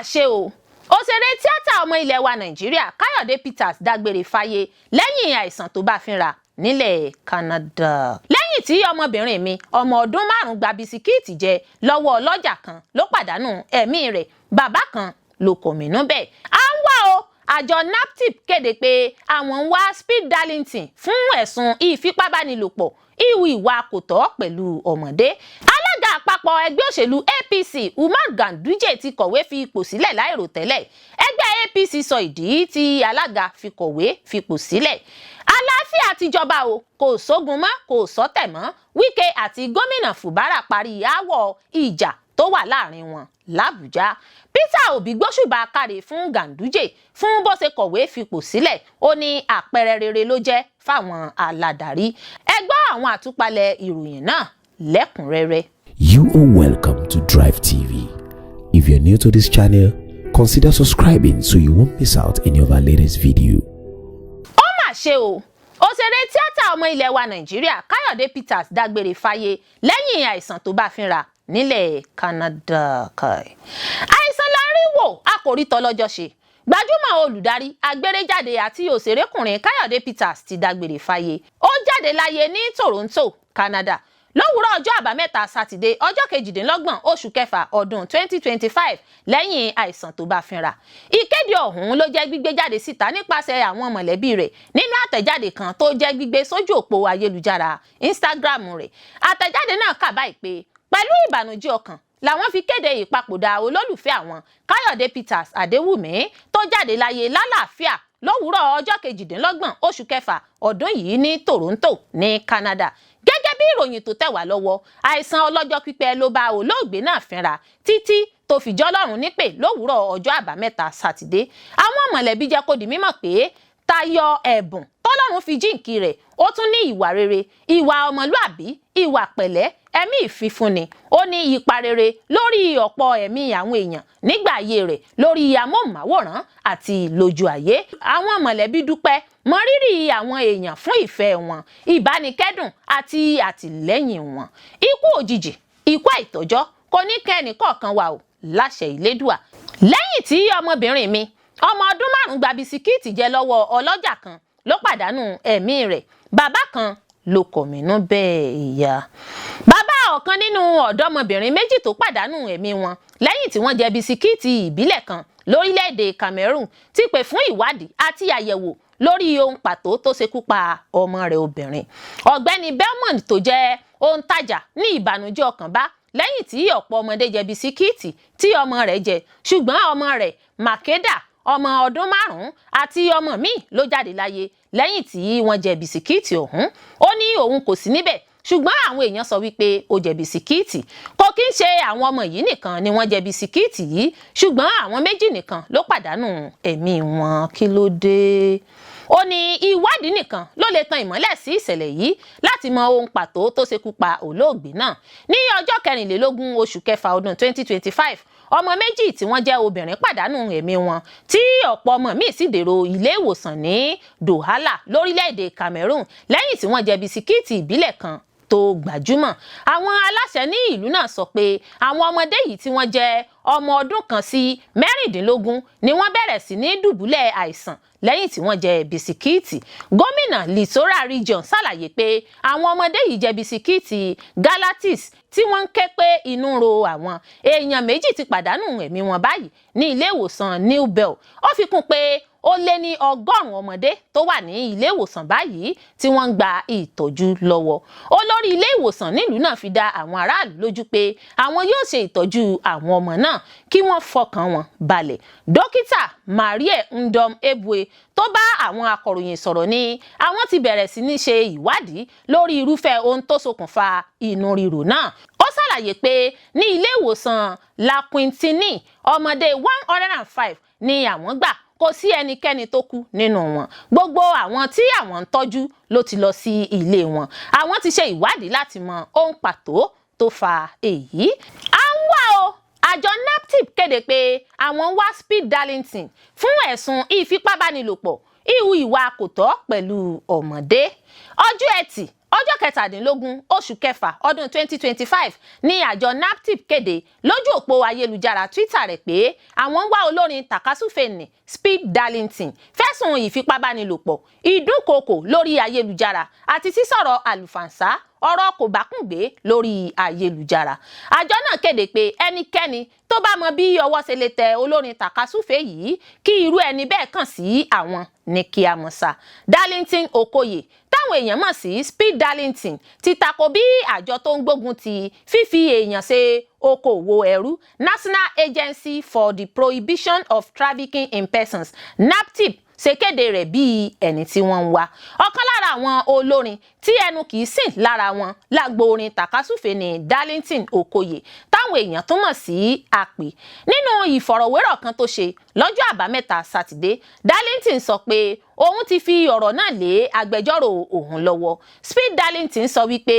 ṣe o òṣèré tíátà ọmọ ilẹ̀ wa Nàìjíríà Kayode Peters dágbére fáyé lẹ́yìn àìsàn tó bá fínra nílẹ̀ Canada. Lẹ́yìn tí ọmọbìnrin mi ọmọ Odun Marun Gba Bisikiti jẹ lọ́wọ́ ọlọ́jà kan ló pàdánù ẹ̀mí rẹ̀, bàbá kan ló kọminu bẹ́ẹ̀. À ń wá o àjọ NAPTIP kéde pé àwọn ń wá Speed Darlington fún ẹ̀sùn ìfipábánilòpọ̀ ìwà kò tọ́ pẹ̀lú ọmọdé. Alága àpapọ̀ ẹgbẹ òṣèlú APC Umar Ganduje ti kọ̀wé fi ipò sílẹ̀ láìrò tẹ́lẹ̀. Ẹgbẹ APC sọ ìdí tí Alága fi kọ̀wé fipò sílẹ̀. Àlàáfíà ti jọba o, kò sógun mọ́, kò sọ́tẹ̀ mọ́. Wike àti Gómìnà Fubara parí aáwọ̀ ìjà tó wà láàrin wọn l'Àbújá. Peter Obi gbóṣùbà káre fún Ganduje fún bó ṣe kọ̀wé fipò sílẹ̀. Ó ní àpẹẹrẹ rere ló jẹ́ fáwọn aládarí. Ẹ gbọ́ àwọn àtúpalẹ̀ ìròyìn náà lẹ́kùnrẹ́rẹ́. You are welcome to Drive TV. If you're new to this channel, consider subscribing so you won't miss out any of our latest video. Ó mà ṣe o òṣèré tíátà ọmọ ilẹ̀ wa Nàìjíríà Kayode Peters dágbére fáyé lẹ́yìn àìsàn tó bá fínra nílẹ̀ Canada. Àìsàn láríwò akòrítọ́ lọ́jọ́ ṣe. Gbajúmọ̀ olùdarí agbéréjáde àti òṣèrékùnrin Kayode Peters ti dágbére fáyé. Ó jáde láyé ní Toronto, Canada lówùúrọ̀ ọjọ́ àbámẹ́ta sátidé ọjọ́ 28 oṣù kẹfà ọdún 2025 lẹ́yìn àìsàn tó bá fínra. Ìkéde ọ̀hún ló jẹ́ gbígbé jáde síta nípasẹ̀ àwọn mọ̀lẹ́bí rẹ̀ nínú àtẹ̀jáde kan tó jẹ́ gbígbé sójú òpó ayélujára Instagram rẹ̀. Àtẹ̀jáde náà kà báyìí pé pẹ̀lú ìbànújẹ́ ọkàn làwọn fi kéde ìpapòdà olólùfẹ́ àwọn Kayode Peters Adéwùmí tó jáde láyé lálàáfíà lówùúrọ̀ ọjọ́ 28 oṣù kẹfà ọdún yìí ní Toronto ní Canada. Gẹ́gẹ́ bí ìròyìn tó tẹ̀ wá lọ́wọ́, àìsàn ọlọ́jọ́ pípẹ́ ló bá olóògbé náà fínra títí tó fi jọ́lọ́run nípè lówùúrọ̀ ọjọ́ àbámẹ́ta sátidé. Àwọn mọ̀lẹ́bí jẹ́ kó di mímọ̀ pé tayọ ẹ̀bùn tọ́lọ́run fi jíǹkí rẹ̀, ó tún ní ìwà rere, ìwà ọmọlúàbí, ìwà pẹ̀lẹ́, ẹ̀mí ìfifúnni. Ó ní ipa rere lórí ọ̀pọ̀ ẹ̀mí àwọn èèyàn nígbà ayé rẹ̀ lórí amóhùnmáwòrán àti lójú ayé. Àwọn mọ̀lẹ́bí dúpẹ́ mọrírì àwọn èèyàn fún ìfẹ́ wọn, ìbánikẹ́dùn àti àtìlẹ́yìn wọn. Ikú òjijì, ikú àìtọ́jọ́ kò ní kẹ́ni kọ̀ọ̀kan wa o láṣẹ Ìlédùà. Lẹ́yìn tí ọmọbìnrin mi ọmọ Odun Marun Gba Bisikiti jẹ lọ́wọ́ ọlọ́jà kan ló pàdánù ẹ̀mí rẹ̀, bàbá kan ló kọminu bẹ́ẹ̀ ìyá. Bàbá ọ̀kan nínú ọ̀dọ́mọbìnrin méjì tó pàdánù ẹ̀mí wọn lẹ́yìn tí wọ́n jẹ bisikíìtì ìbílẹ̀ kan lórílẹ̀‐èdè Cameroon ti pè fún ìwádìí àti àyẹ̀wò lórí ohun pàtó tó ṣekú pa ọmọ rẹ̀ obìnrin. Ọ̀gbẹ́ni Belmond tó jẹ́ òǹtajà ní ìbànújẹ́ ọkàn bá lẹ́yìn tí ọ̀pọ̀ ọmọdé jẹ bisikíìtì tí ọmọ rẹ̀ jẹ, ṣùgbọ́n ọmọ rẹ̀ Makeda ọmọ ọdún 5 àti ọmọ míì ló jáde láyé lẹ́yìn tí wọ́n jẹ bisikíìtì ọ̀hún. Ó ní òun kò sí níbẹ̀, ṣùgbọ́n àwọn èèyàn sọ wípé ó jẹ bisikíìtì. Kò kí ń ṣe àwọn ọmọ yìí nìkan ni wọ́n jẹ bisikíìtì yìí, ṣùgbọ́n àwọn méjì nìkan ló pàdánù ẹ̀mí wọn. Kí ló dé? Ó ní ìwádìí nìkan ló lè tan ìmọ́lẹ̀ sí ìṣẹ̀lẹ̀ yìí láti mọ ohun pàtó tó ṣekú pa olóògbé náà. Ní ọjọ́ 24 oṣù kẹfà ọdún 2025, ọmọ méjì tí wọ́n jẹ́ obìnrin pàdánù ẹ̀mí wọn tí ọ̀pọ̀ ọmọ míì sì dèrò ilé ìwòsàn ní Douala lórílẹ̀‐èdè Cameroon lẹ́yìn tí wọ́n jẹ bisikíìtì ìbílẹ̀ kan tó gbajúmọ̀. Àwọn aláṣẹ ní ìlú náà sọ pé àwọn ọmọdé yìí tí wọ́n jẹ́ ọmọ ọdún kan sí 16 ni wọ́n bẹ̀rẹ̀ sí ní dùbúlẹ̀ àìsàn lẹ́yìn tí wọ́n jẹ bisikíìtì. Gómìnà Littoral Region ṣàlàyé pé àwọn ọmọdé yìí jẹ bisikíìtì Galatis tí wọ́n ń ké pé inú ro àwọn. Èèyàn méjì ti pàdánù ẹ̀mí wọn báyìí ní ilé ìwòsàn New Bell. Ó fi kún pé ó lé ní 100 ọmọdé tó wà ní ilé ìwòsàn báyìí tí wọ́n ń gba ìtọ́jú lọ́wọ́. Olórí ilé ìwòsàn nílùú náà fi dá àwọn aráàlú lójú pé àwọn yóò ṣe ìtọ́jú àwọn ọmọ náà kí wọ́n fọkàn wọn balẹ̀. Dókítà Marie Ndom Ebue tó bá àwọn akọ̀ròyìn sọ̀rọ̀ ní àwọn ti bẹ̀rẹ̀ sí ní ṣe ìwádìí lórí irúfẹ́ ohun tó ṣokùnfà inú ríro náà. Ó ṣàlàyé pé ní ilé ìwòsàn La Quintini ọmọdé 105 ni àwọn gbà, kò sí ẹnikẹ́ni tó kú nínú wọn. Gbogbo àwọn tí àwọn ń tọ́jú ló ti lọ sí ilé wọn. Àwọn ti ṣe ìwádìí láti mọ ohun pàtó tó fa èyí. À ń wá o àjọ NAPTIP kéde pé àwọn wá Speed Darlington fún ẹ̀sùn ìfipábánilòpọ̀ ìwà kò tọ́ pẹ̀lú ọmọdé. Ọjọ́ Ẹtì ọjọ́ 17 oṣù kẹfà ọdún 2025 ní àjọ NAPTIP kéde lójú òpó ayélujára Twitter rẹ̀ pé àwọn ń wá olórin tàkasúfèé ní Speed Darlington fẹ̀sùn ìfipábánilòpọ̀, ìdúnkookò lórí ayélujára àti sísọ̀rọ̀ àlùfàǹsá ọ̀rọ̀ kò bá kùn gbé lórí ayélujára. Àjọ náà kéde pé ẹnikẹ́ni tó bá mọ bí ọwọ́ ṣe lè tẹ olórin tàkasúfèé yìí kí irú ẹni bẹ́ẹ̀ kàn sí àwọn ní kí a mọ̀ sá. Darlington Okoye táwọn èèyàn mọ̀ sí Speed Darlington ti tako bí àjọ tó ń gbógun ti fífi èèyàn ṣe okòwò ẹrú National Agency for the Prohibition of Trafficking in Persons NAPTIP ṣe kéde rẹ̀ bíi ẹni tí wọ́n ń wá. Ọ̀kan lára àwọn olórin tí ẹnu kìí sìn lára wọn lágbo orin tàkasúfèé ní Darlington Okoye táwọn èèyàn tún mọ̀ sí Àpè. Nínú ìfọ̀rọ̀wérọ̀ kan tó ṣe lọ́jọ́ àbámẹ́ta Sátidé, Darlington sọ pé òun ti fi ọ̀rọ̀ náà lé agbẹjọ́rò òun lọ́wọ́. Speed Darlington sọ wípé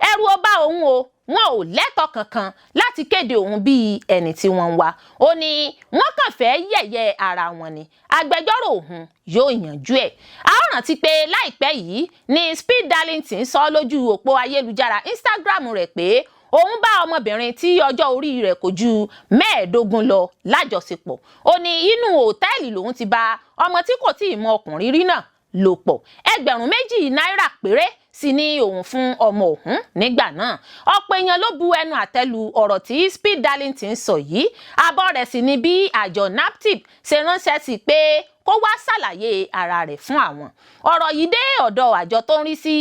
ẹ̀rù ó bá òun o, wọn ò lẹ́tọ̀ọ́ kankan láti kéde òun bíi ẹni tí wọ́n ń wá. Ó ní wọ́n kàn fẹ́ yẹ̀yẹ́ ara wọn ni, agbẹjọ́rò òun yóò yanjú ẹ̀. A ó rántí pé láìpẹ́ yìí ni Speed Darlington sọ lójú òpó ayélujára Instagram rẹ̀ pé òun bá ọmọbìnrin tí ọjọ́ orí rẹ̀ kò ju 15 lọ lájọṣepọ̀. Ó ní inú òtẹ́ẹ̀lì lòun ti bá ọmọ tí kò tíì mọ ọkùnrin rí náà lò pọ̀. $2,000 péré sì ni òun fún ọmọ òun nígbà náà. Ọ̀pọ̀ èèyàn ló bu ẹnu àtẹ́lu ọ̀rọ̀ tí Speed Darlington sọ yìí. Àbọ̀ rẹ̀ sì ni bí àjọ NAPTIP ṣe ránṣẹ́ sí pé kó wá ṣàlàyé ara rẹ̀ fún àwọn. Ọ̀rọ̀ yìí dé ọ̀dọ̀ àjọ tó ń rí sí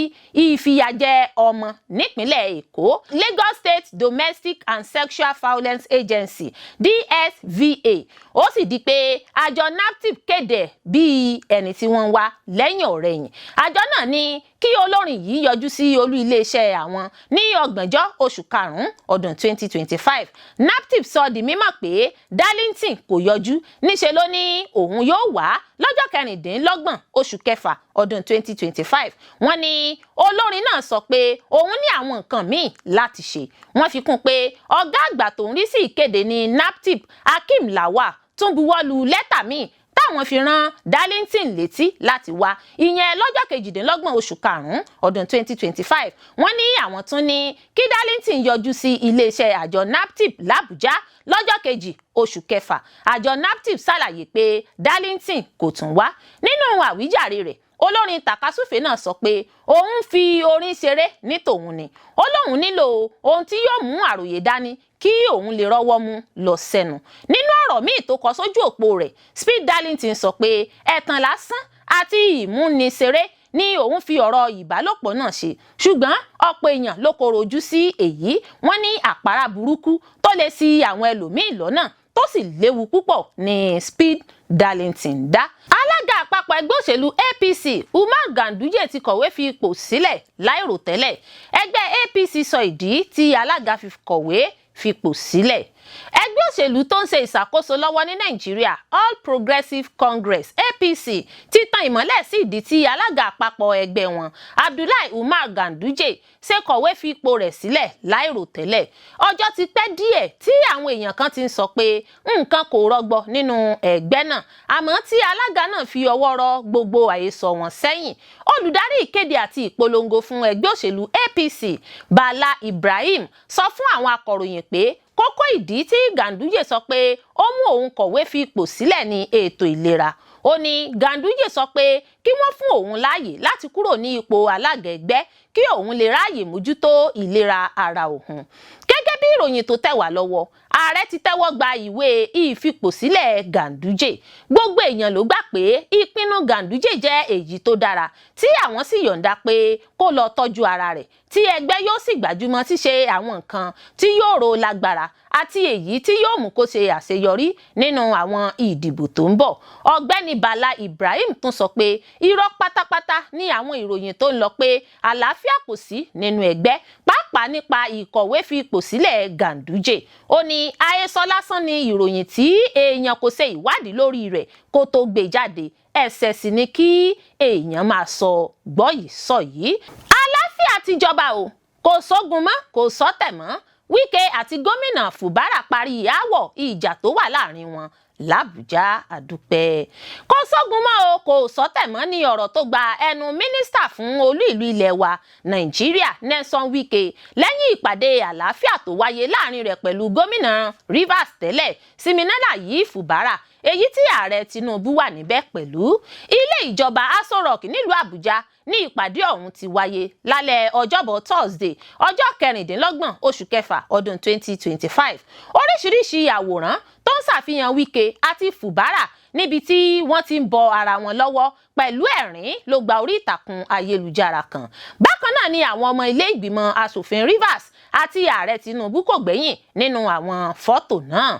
ìfìyàjẹ ọmọ nípínlẹ̀ Èkó, Lagos State Domestic and Sexual Violence Agency DSVA. Ó sì di pé àjọ NAPTIP kéde bíi ẹni tí wọ́n ń wá lẹ́yìn ọ̀rẹ̀yìn. Àjọ náà ní kí olórin yìí yọjú sí olú iléeṣẹ́ àwọn ní 30 oṣù karùn-ún ọdún 2025. NAPTIP sọ di mímọ̀ pé Darlington kò yọjú, níṣe ló ní òun yóò wá lọ́jọ́ 26 oṣù kẹfà ọdún 2025. Wọ́n ní olórin náà sọ pé òun ní àwọn nǹkan míì láti ṣe. Wọ́n fi kún pé ọ̀gá àgbà tó ń rí sí ìkéde ní NAPTIP Hakeem Lawal tún buwọ́lu lẹ́tà míì táwọn fi rán Darlington létí láti wá, ìyẹn lọ́jọ́ 28 oṣù karùn-ún ọdún 2025. Wọ́n ní àwọn tún ní kí Darlington yọjú sí iléeṣẹ́ àjọ NAPTIP l'Àbújá lọ́jọ́ 2 oṣù kẹfà. Àjọ NAPTIP ṣàlàyé pé Darlington kò tún wá. Nínú àwíjàre rẹ̀, olórin tàkasúfèé náà sọ pé òun fi orin ṣeré ní tòun ni. Ó lóun nílò ohun tí yóò mú àròyé dání kí òun lè rọ́wọ́ mú lọ sẹ́nu. Nínú ọ̀rọ̀ míì tó kọ sójú òpó rẹ̀, Speed Darlington sọ pé ẹ̀tàn lásán àti ìmúniṣeré ni òun fi ọ̀rọ̀ ìbálòpọ̀ náà ṣe. Ṣùgbọ́n ọ̀pọ̀ èèyàn ló koro ojú sí èyí. Wọ́n ní àpárá burúkú tó lè ṣì àwọn ẹlòmíì lọ́nà tó sì léwu púpọ̀ ní Speed Darlington dá. Alága àpapọ̀ ẹgbẹ́ òṣèlú APC Umar Ganduje ti kọ̀wé fi ipò sílẹ̀ láìrò tẹ́lẹ̀. Ẹgbẹ́ APC sọ ìdí tí alága fi kọ̀wé fipò sílẹ̀. Ẹgbẹ́ òṣèlú tó ń ṣe ìṣàkóso lọ́wọ́ ní Nàìjíríà All Progressive Congress APC ti tan ìmọ́lẹ̀ sí ìdí tí alága àpapọ̀ ẹgbẹ́ wọn Abdullahi Umar Ganduje ṣe kọ̀wé fi ipò rẹ̀ sílẹ̀ láìrò tẹ́lẹ̀. Ọjọ́ ti pẹ́ díẹ̀ tí àwọn èèyàn kan ti ń sọ pé nǹkan kò rọgbọ nínú ẹgbẹ́ náà, àmọ́ tí alága náà fi ọwọ́ rọ gbogbo àhesọ wọn sẹ́yìn. Olùdarí ìkéde àti ìpolongo fún ẹgbẹ́ òṣèlú APC Bala Ibrahim sọ fún àwọn akọ̀ròyìn pé kókó ìdí tí Ganduje sọ pé ó mú òun kọ̀wé fi ipò sílẹ̀ ní ètò ìlera. Ó ní Ganduje sọ pé kí wọ́n fún òun láàyè láti kúrò ní ipò alága ẹgbẹ́ kí òun lè ráàyè mójútó ìlera ara òun. Gẹ́gẹ́ bí ìròyìn tó tẹ̀ wá lọ́wọ́, ààrẹ ti tẹ́wọ́ gba ìwé ìfipòsílẹ̀ Ganduje. Gbogbo èèyàn ló gbà pé ìpinnu Ganduje jẹ́ èyí tó dára, tí àwọn sì yọ̀ǹda pé kó lọ tọ́jú ara rẹ̀, tí ẹgbẹ́ yóò sì gbájúmọ́ ṣíṣe àwọn nǹkan tí yóò ró lágbára àti èyí tí yóò mú kó ṣe àṣeyọrí nínú àwọn ìdìbò tó ń bọ̀. Ọ̀gbẹ́ni Bala Ibrahim tún sọ pé irọ́ pátápátá ní àwọn ìròyìn tó ń lọ pé àlàáfíà kò sí nínú ẹgbẹ́, pàápàá nípa ìkọ̀wé fi ipò sílẹ̀ Ganduje. Ó ní àhesọ lásán ni ìròyìn tí èèyàn kò ṣe ìwádìí lórí rẹ̀ kó tó gbé jáde. Ẹ̀ṣẹ̀ sì ni kí èèyàn máa sọ gbọ́ yìí sọ yìí. Àlàáfíà ti jọba o, kò sógun mọ́, kò sọ́tẹ̀ mọ́. Wike àti Gómìnà Fubara parí aáwọ̀ ìjà tó wà láàrin wọn l'Àbújá àdúpẹ́. Kò sógun mọ́ o, kò sọ́tẹ̀ mọ́ ní ọ̀rọ̀ tó gba ẹnu mínísítà fún olú ìlú ilẹ̀ wa Nàìjíríà Nyesom Wike lẹ́yìn ìpàdé àlàáfíà tó wáyé láàrin rẹ̀ pẹ̀lú gómìnà Rivers tẹ́lẹ̀ Siminalayi Fubara, èyí tí ààrẹ Tinubu wà níbẹ̀ pẹ̀lú. Ilé ìjọba Aso Rock nílùú Àbújá ní ìpàdé ọ̀hún ti wáyé lálẹ́ ọjọ́bọ̀ Thursday ọjọ́ 26 oṣù kẹfà ọdún 2025. Oríṣiríṣi àwòrán tó ń ṣàfihàn Wike àti Fubara níbi tí wọ́n ti ń bọ ara wọn lọ́wọ́ pẹ̀lú ẹ̀rín ló gba orí ìtàkùn ayélujára kan. Bákan náà ni àwọn ọmọ ilé ìgbìmọ̀ asòfin Rivers àti ààrẹ Tinubu kò gbẹ̀yìn nínú àwọn fọ́tò náà.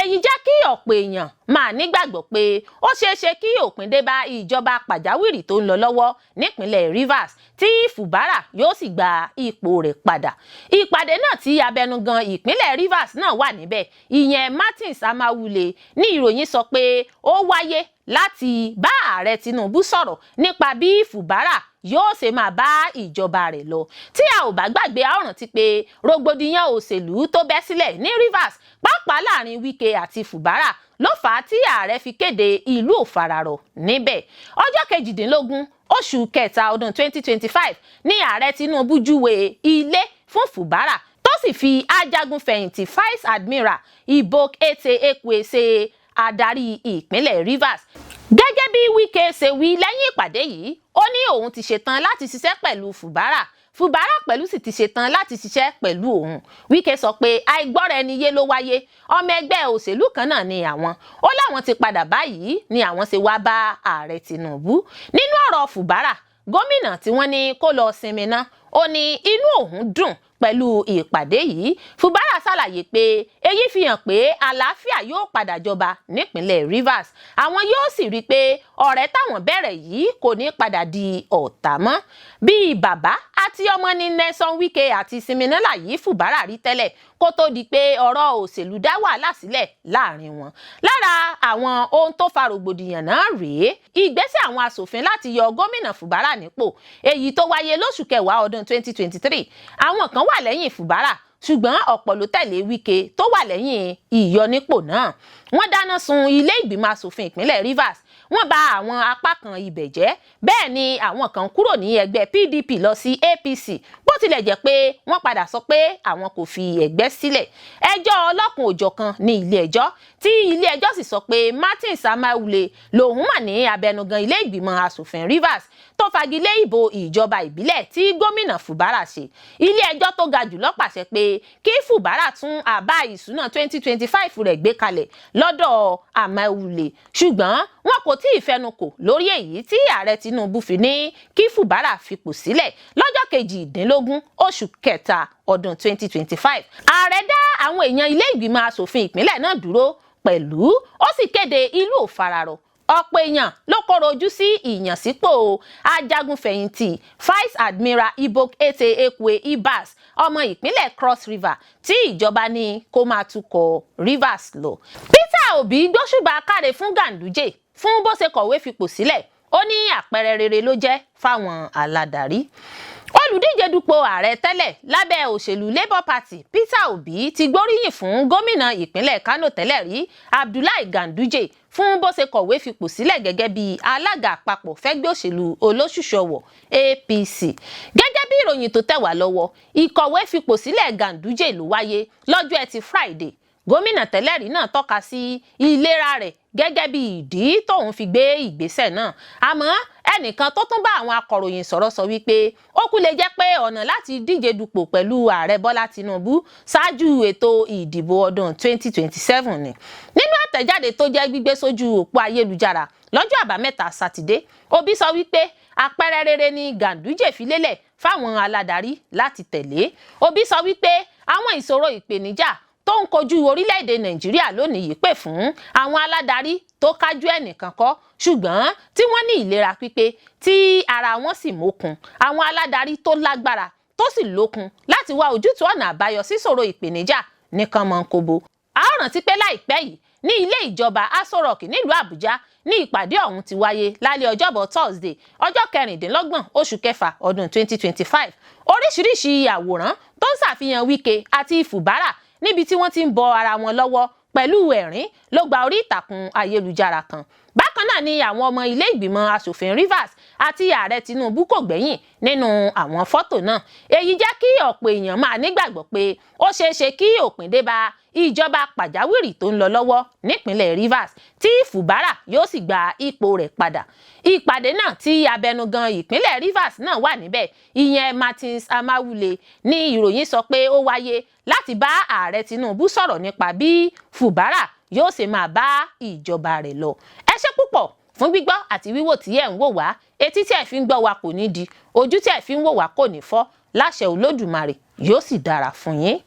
Èyí jẹ́ kí ọ̀pọ̀ èèyàn máa nígbàgbọ́ pé ó ṣeéṣe kí òpin dé bá ìjọba pàjáwìrì tó ń lọ lọ́wọ́ nípínlẹ̀ Rivers tí Fubara yóò sì gba ipò rẹ̀ padà. Ìpàdé náà tí abẹnugan ìpínlẹ̀ Rivers náà wà níbẹ̀, ìyẹn Martins Amawule, ní ìròyìn sọ pé ó wáyé láti bá ààrẹ Tinubu sọ̀rọ̀ nípa bí Fubara yóò ṣe máa bá ìjọba rẹ̀ lọ. Tí a ò bá gbàgbé, a ó rántí pé rògbòdìyàn òṣèlú tó bẹ́ sílẹ̀ ní Rivers pàápàá láàrin Wike àti Fubara ló fà á tí ààrẹ fi kéde ìlú òfararọ̀ níbẹ̀. Ọjọ́ 18 oṣù kẹta ọdún 2025 ní ààrẹ Tinubu júwe ilé fún Fubara tó sì fi ajagun fẹ̀yìntì Vice Admiral Ibok Ete Ekwe ṣe adarí ìpínlẹ̀ Rivers. Gẹ́gẹ́ bí Wike ṣe wí lẹ́yìn ìpàdé yìí, ó ní òun ti ṣetán láti ṣiṣẹ́ pẹ̀lú Fubara. Fubara pẹ̀lú sì ti ṣetán láti ṣiṣẹ́ pẹ̀lú òun. Wike sọ pé àìgbọ́ra-ẹni-yé ló wáyé, ọmọ ẹgbẹ́ òṣèlú kan náà ni àwọn. Ó láwọn ti padà báyìí ni àwọn ṣe wá bá ààrẹ Tinubu. Nínú ọ̀rọ̀ Fubara, gómìnà tí wọ́n ní kó lọ sinmi ná, ó ní inú òun dùn pẹ̀lú ìpàdé yìí. Fubara ṣàlàyé pé èyí fi hàn pé àlàáfíà yóò padà jọba nípínlẹ̀ Rivers. Àwọn yóò sì rí i pé ọ̀rẹ́ táwọn bẹ̀rẹ̀ yìí kò ní padà di ọ̀tá mọ́. Bí bàbá àti ọmọ ní Nyesom Wike àti Siminalayi Fubara rí tẹ́lẹ̀ kó tó di pé ọ̀rọ̀ òṣèlú dá wàhálà sílẹ̀ láàrin wọn. Lára àwọn ohun tó fa rògbòdìyàn náà rèé ìgbésẹ̀ àwọn asòfin láti yọ gómìnà Fubara nípò, èyí tó wáyé lóṣù kẹwàá ọdún 2023. Àwọn kan wà lẹ́yìn Fubara ṣùgbọ́n ọ̀pọ̀ ló tẹ̀lé Wike tó wà lẹ́yìn ìyọnípò náà. Wọ́n dáná sun ilé ìgbìmọ̀ asòfin ìpínlẹ̀ Rivers, wọ́n bà àwọn apá kan ibẹ̀ jẹ́. Bẹ́ẹ̀ ni àwọn kan kúrò ní ẹgbẹ́ PDP lọ sí APC, bó tilẹ̀ jẹ́ pé wọ́n padà sọ pé àwọn kò fi ẹgbẹ́ sílẹ̀. Ẹjọ́ ọlọ́kan-ò-jọ̀kan ní ilé ẹjọ́, tí ilé ẹjọ́ sì sọ pé Martins Amawule lòun wà ní abẹnugan ilé ìgbìmọ̀ asòfin Rivers tó fagilé ìbò ìjọba ìbílẹ̀ tí gómìnà Fubara ṣe. Ilé ẹjọ́ tó ga jùlọ pàṣẹ pé kí Fubara tún àbá ìṣúná 2025 rẹ̀ gbé kalẹ̀ lọ́dọ̀ Amawule, ṣùgbọ́n wọn kò tí ì fẹnukò lórí èyí tí ààrẹ Tinubu fi ní kí Fubara fipò sílẹ̀ lọ́jọ́ 18 oṣù kẹta ọdún 2025. Ààrẹ dá àwọn èèyàn ilé ìgbìmọ̀ asòfin ìpínlẹ̀ náà dúró pẹ̀lú, ó sì kéde ìlú òfararọ̀. Ọ̀pọ̀ èèyàn ló kóró ojú sí ìyànsípò ajagunfẹ̀yìntì Vice Admiral Ibok Ete Ekwe Ibas, ọmọ ìpínlẹ̀ Cross River tí ìjọba ní kó máa tukọ̀ Rivers lọ. Peter Obi gbóṣùbà káre fún Ganduje fún bó ṣe kọ̀wé fipò sílẹ̀. Ó ní àpẹẹrẹ rere ló jẹ́ fáwọn aládarí. Olùdíje dupò ààrẹ tẹ́lẹ̀ lábẹ́ òṣèlú Labour Party Peter Obi ti gbóríyìn fún gómìnà ìpínlẹ̀ Kano tẹ́lẹ̀ rí Abdullahi Ganduje fún bó ṣe kọ̀wé fipò sílẹ̀ gẹ́gẹ́ bí alága àpapọ̀ fẹ́gbẹ́ òṣèlú olóṣùṣọwọ̀ APC. Gẹ́gẹ́ bí ìròyìn tó tẹ̀ wá lọ́wọ́, ìkọ̀wé fipò sílẹ̀ Ganduje ló wáyé lọ́jọ́ Ẹtì Friday. Gómìnà tẹ́lẹ̀ rí náà tọ́ka sí ìlera rẹ̀ gẹ́gẹ́ bí ìdí tóun fi gbé ìgbésẹ̀ náà. Àmọ́ ẹnìkan tó tún bá àwọn akọ̀ròyìn sọ̀rọ̀ sọ wípé ó kú lè jẹ́ pé ọ̀nà láti díje dupò pẹ̀lú ààrẹ Bọ́lá Tinubu ṣáájú ètò ìdìbò ọdún 2027 ni. Nínú àtẹ̀jáde tó jẹ́ gbígbé sójú òpó ayélujára lọ́jọ́ àbámẹ́ta Sátidé, Obi sọ wípé àpẹẹrẹ rere ni Ganduje fi lélẹ̀ fáwọn aládarí láti tẹ̀lé. Obi sọ wípé àwọn ìṣòro ìpèníjà tó ń kojú orílẹ̀-èdè Nàìjíríà lónìí yìí pè fún àwọn aládarí tó kájú ẹnìkan kọ́, ṣùgbọ́n tí wọ́n ní ìlera pípé tí ara wọn sì mókun. Àwọn aládarí tó lágbára tó sì lókun láti wá ojútùú ọ̀nà àbáyọ síṣòro ìpèníjà nìkan mọ̀ ń kobo. A ó rántí pé láìpẹ́ yìí ní ilé ìjọba Aso Rock nílùú Àbújá ní ìpàdé ọ̀hún ti wáyé lálẹ́ ọjọ́bọ̀ Thursday ọjọ́ 26 oṣù kẹfà ọdún 2025. Oríṣiríṣi àwòrán tó ń ṣàfihàn Wike àti Fubara níbi tí wọ́n ti ń bọ ara wọn lọ́wọ́ pẹ̀lú ẹ̀rín ló gba orí ìtàkùn ayélujára kan. Bákan náà ni àwọn ọmọ ilé ìgbìmọ̀ asòfin Rivers àti ààrẹ Tinubu kò gbẹ̀yìn nínú àwọn fọ́tò náà. Èyí jẹ́ kí ọ̀pọ̀ èèyàn máa nígbàgbọ́ pé ó ṣeéṣe kí òpin dé bá ìjọba pàjáwìrì tó ń lọ lọ́wọ́ nípínlẹ̀ Rivers tí Fubara yóò sì gba ipò rẹ̀ padà. Ìpàdé náà tí abẹnugan ìpínlẹ̀ Rivers náà wà níbẹ̀, ìyẹn Martins Amawule, ní ìròyìn sọ pé ó wáyé láti bá ààrẹ Tinubu sọ̀rọ̀ nípa bí Fubara yóò ṣe máa bá ìjọba rẹ̀ lọ. Ẹ ṣé púpọ̀ fún gbígbọ́ àti wíwò tí ẹ̀ ń wò wá. Etí tí ẹ̀ fi ń gbọ́ wa kò ní di, ojú tí ẹ̀ fi ń wò wá kò ní fọ́. Láṣẹ Olódùmarè yóò sì dára fún yín.